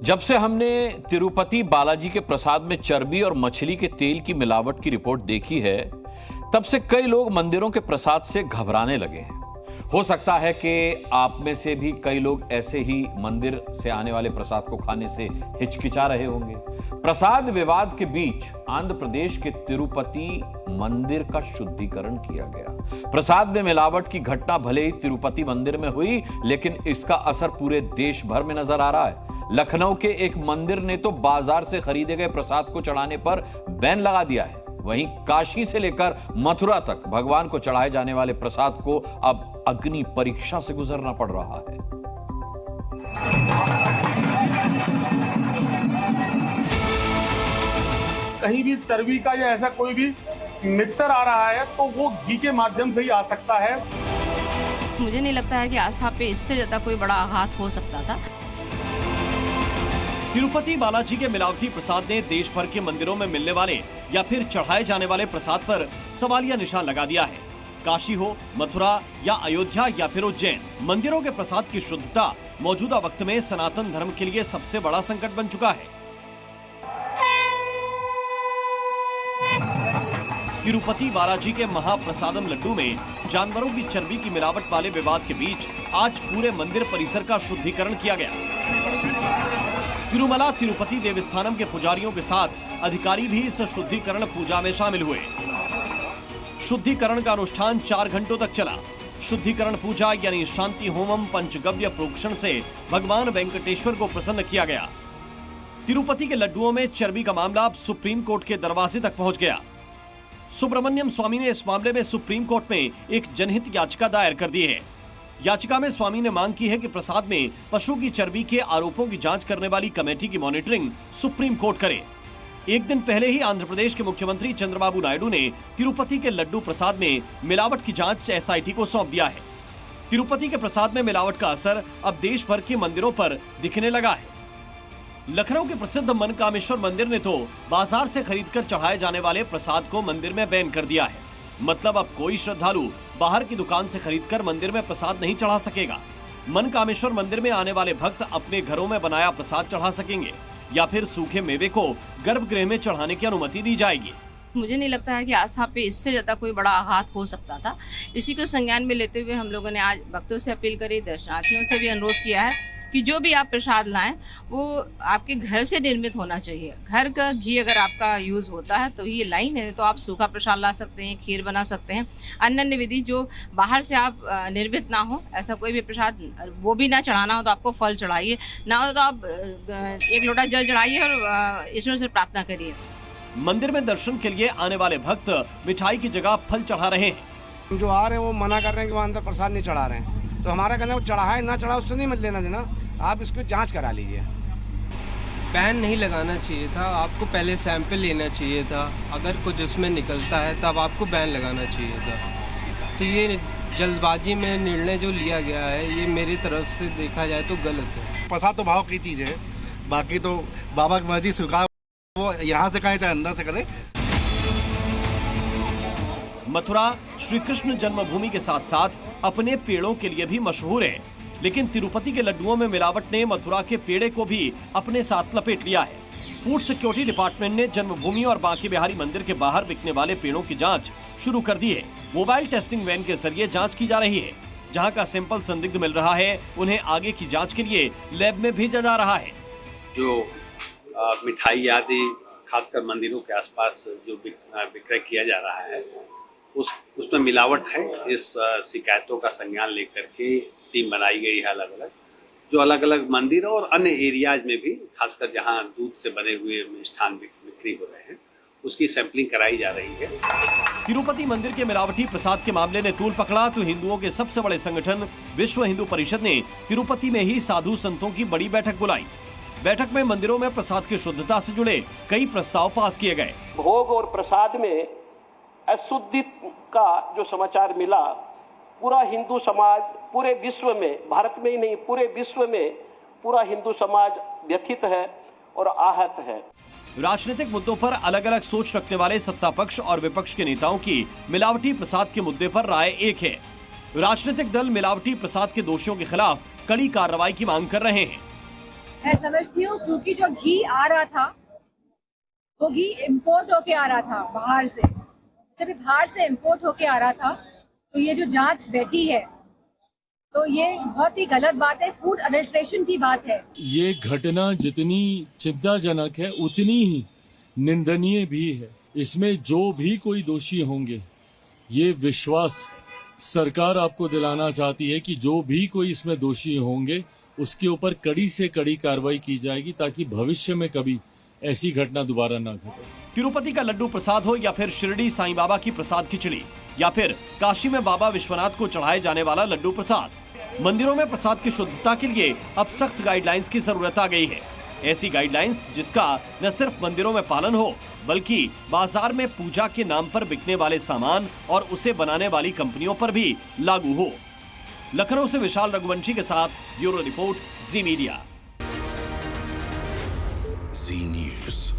जब से हमने तिरुपति बालाजी के प्रसाद में चर्बी और मछली के तेल की मिलावट की रिपोर्ट देखी है, तब से कई लोग मंदिरों के प्रसाद से घबराने लगे हैं। हो सकता है कि आप में से भी कई लोग ऐसे ही मंदिर से आने वाले प्रसाद को खाने से हिचकिचा रहे होंगे। प्रसाद विवाद के बीच आंध्र प्रदेश के तिरुपति मंदिर का शुद्धिकरण किया गया। प्रसाद में मिलावट की घटना भले ही तिरुपति मंदिर में हुई, लेकिन इसका असर पूरे देश भर में नजर आ रहा है। लखनऊ के एक मंदिर ने तो बाजार से खरीदे गए प्रसाद को चढ़ाने पर बैन लगा दिया है। वहीं काशी से लेकर मथुरा तक भगवान को चढ़ाए जाने वाले प्रसाद को अब अग्नि परीक्षा से गुजरना पड़ रहा है। कहीं भी चर्बी का या ऐसा कोई भी मिक्सर आ रहा है तो वो घी के माध्यम से ही आ सकता है। मुझे नहीं लगता है कि आस्था पे इससे ज्यादा कोई बड़ा आघात हो सकता था। तिरुपति बालाजी के मिलावटी प्रसाद ने देश भर के मंदिरों में मिलने वाले या फिर चढ़ाए जाने वाले प्रसाद पर सवालिया निशान लगा दिया है। काशी हो, मथुरा या अयोध्या या फिर उज्जैन, मंदिरों के प्रसाद की शुद्धता मौजूदा वक्त में सनातन धर्म के लिए सबसे बड़ा संकट बन चुका है। तिरुपति बालाजी के महाप्रसादम लड्डू में जानवरों की चर्बी की मिलावट वाले विवाद के बीच आज पूरे मंदिर परिसर का शुद्धिकरण किया गया। तिरुमला तिरुपति देवस्थानम के पुजारियों के साथ अधिकारी भी इस शुद्धिकरण पूजा में शामिल हुए। शुद्धिकरण का अनुष्ठान 4 घंटों तक चला। शुद्धिकरण पूजा यानी शांति होमम पंचगव्य प्रोक्षण से भगवान वेंकटेश्वर को प्रसन्न किया गया। तिरुपति के लड्डुओं में चर्बी का मामला अब सुप्रीम कोर्ट के दरवाजे तक पहुंच गया। सुब्रमण्यम स्वामी ने इस मामले में सुप्रीम कोर्ट में एक जनहित याचिका दायर कर दी है। याचिका में स्वामी ने मांग की है कि प्रसाद में पशु की चर्बी के आरोपों की जांच करने वाली कमेटी की मॉनिटरिंग सुप्रीम कोर्ट करे। एक दिन पहले ही आंध्र प्रदेश के मुख्यमंत्री चंद्रबाबू नायडू ने तिरुपति के लड्डू प्रसाद में मिलावट की जांच एसआईटी को सौंप दिया है। तिरुपति के प्रसाद में मिलावट का असर अब देश भर के मंदिरों पर दिखने लगा है। लखनऊ के प्रसिद्ध मनकामेश्वर मंदिर ने तो बाजार से खरीदकर चढ़ाए जाने वाले प्रसाद को मंदिर में बैन कर दिया है। मतलब अब कोई श्रद्धालु बाहर की दुकान से खरीदकर मंदिर में प्रसाद नहीं चढ़ा सकेगा। मनकामेश्वर मंदिर में आने वाले भक्त अपने घरों में बनाया प्रसाद चढ़ा सकेंगे या फिर सूखे मेवे को गर्भगृह में चढ़ाने की अनुमति दी जाएगी। मुझे नहीं लगता है कि आस्था पे इससे ज्यादा कोई बड़ा आघात हो सकता था। इसी को संज्ञान में लेते हुए हम लोगों ने आज भक्तों से अपील करी, दर्शनार्थियों से भी अनुरोध किया है कि जो भी आप प्रसाद लाएं वो आपके घर से निर्मित होना चाहिए। घर का घी अगर आपका यूज होता है तो ये लाइन है, तो आप सूखा प्रसाद ला सकते हैं, खीर बना सकते हैं, अन्य विधि जो बाहर से आप निर्मित ना हो, ऐसा कोई भी प्रसाद वो भी ना चढ़ाना हो तो आपको फल चढ़ाइए, ना हो तो आप 1 लोटा जल चढ़ाइए और ईश्वर से प्रार्थना करिए। मंदिर में दर्शन के लिए आने वाले भक्त मिठाई की जगह फल चढ़ा रहे हैं। जो आ रहे हैं वो मना कर रहे हैं कि वहाँ अंदर प्रसाद नहीं चढ़ा रहे हैं, तो हमारा कहना है वो चढ़ाए ना चढ़ा उससे नहीं मत लेना देना, आप इसको जांच करा लीजिए। बैन नहीं लगाना चाहिए था, आपको पहले सैंपल लेना चाहिए था। अगर कुछ उसमें निकलता है तब आपको बैन लगाना चाहिए था। तो ये जल्दबाजी में निर्णय जो लिया गया है ये मेरी तरफ से देखा जाए तो गलत है। प्रसाद तो भाव की चीज़ है, बाकी तो बाबा की मर्जी स्वीकार, वो यहाँ से करें चाहे अंदर से करें। मथुरा श्री कृष्ण जन्मभूमि के साथ साथ अपने पेड़ों के लिए भी मशहूर है, लेकिन तिरुपति के लड्डुओं में मिलावट ने मथुरा के पेड़े को भी अपने साथ लपेट लिया है। फूड सिक्योरिटी डिपार्टमेंट ने जन्मभूमि और बांके बिहारी मंदिर के बाहर बिकने वाले पेड़ों की जांच शुरू कर दी है। मोबाइल टेस्टिंग वैन के जरिए जांच की जा रही है। जहां का सैंपल संदिग्ध मिल रहा है, उन्हें आगे की जांच के लिए लैब में भेजा जा रहा है। जो मिठाई आदि खासकर मंदिरों के आसपास जो विक्रय किया जा रहा है उसमें मिलावट है। इस शिकायतों का संज्ञान लेकर के टीम बनाई गई है जो अलग अलग मंदिर और अन्य एरियाज में भी, खासकर जहां दूध से बने हुए मिष्ठान बिक्री हो रहे हैं, उसकी सैंपलिंग कराई जा रही है। तिरुपति मंदिर के मिलावटी प्रसाद के मामले ने तूल पकड़ा तो हिंदुओं के सबसे बड़े संगठन विश्व हिंदू परिषद ने तिरुपति में ही साधु संतों की बड़ी बैठक बुलाई। बैठक में मंदिरों में प्रसाद की शुद्धता से जुड़े कई प्रस्ताव पास किए गए। भोग और प्रसाद में अशुद्धि का जो समाचार मिला, पूरा हिंदू समाज पूरे विश्व में, भारत में ही नहीं पूरे विश्व में पूरा हिंदू समाज व्यथित है और आहत है। राजनीतिक मुद्दों पर अलग अलग सोच रखने वाले सत्ता पक्ष और विपक्ष के नेताओं की मिलावटी प्रसाद के मुद्दे पर राय एक है। राजनीतिक दल मिलावटी प्रसाद के दोषियों के खिलाफ कड़ी कार्रवाई की मांग कर रहे हैं। मैं समझती हूँ क्योंकि जो घी आ रहा था वो घी इम्पोर्ट होके आ रहा था बाहर से, जब बाहर से इम्पोर्ट होके आ रहा था तो ये जो जांच बैठी है तो ये बहुत ही गलत बात है, फूड अडल्ट्रेशन की बात है। ये घटना जितनी चिंताजनक है उतनी ही निंदनीय भी है। इसमें जो भी कोई दोषी होंगे, ये विश्वास सरकार आपको दिलाना चाहती है कि जो भी कोई इसमें दोषी होंगे उसके ऊपर कड़ी से कड़ी कार्रवाई की जाएगी ताकि भविष्य में कभी ऐसी घटना दोबारा ना घटे। तिरुपति का लड्डू प्रसाद हो या फिर शिरडी साईं बाबा की प्रसाद खिचड़ी या फिर काशी में बाबा विश्वनाथ को चढ़ाए जाने वाला लड्डू प्रसाद, मंदिरों में प्रसाद की शुद्धता के लिए अब सख्त गाइडलाइंस की जरूरत आ गई है। ऐसी गाइडलाइंस जिसका न सिर्फ मंदिरों में पालन हो बल्कि बाजार में पूजा के नाम पर बिकने वाले सामान और उसे बनाने वाली कंपनियों पर भी लागू हो। लखनऊ से विशाल रघुवंशी के साथ ब्यूरो रिपोर्ट, जी मीडिया। जी न्यूज़।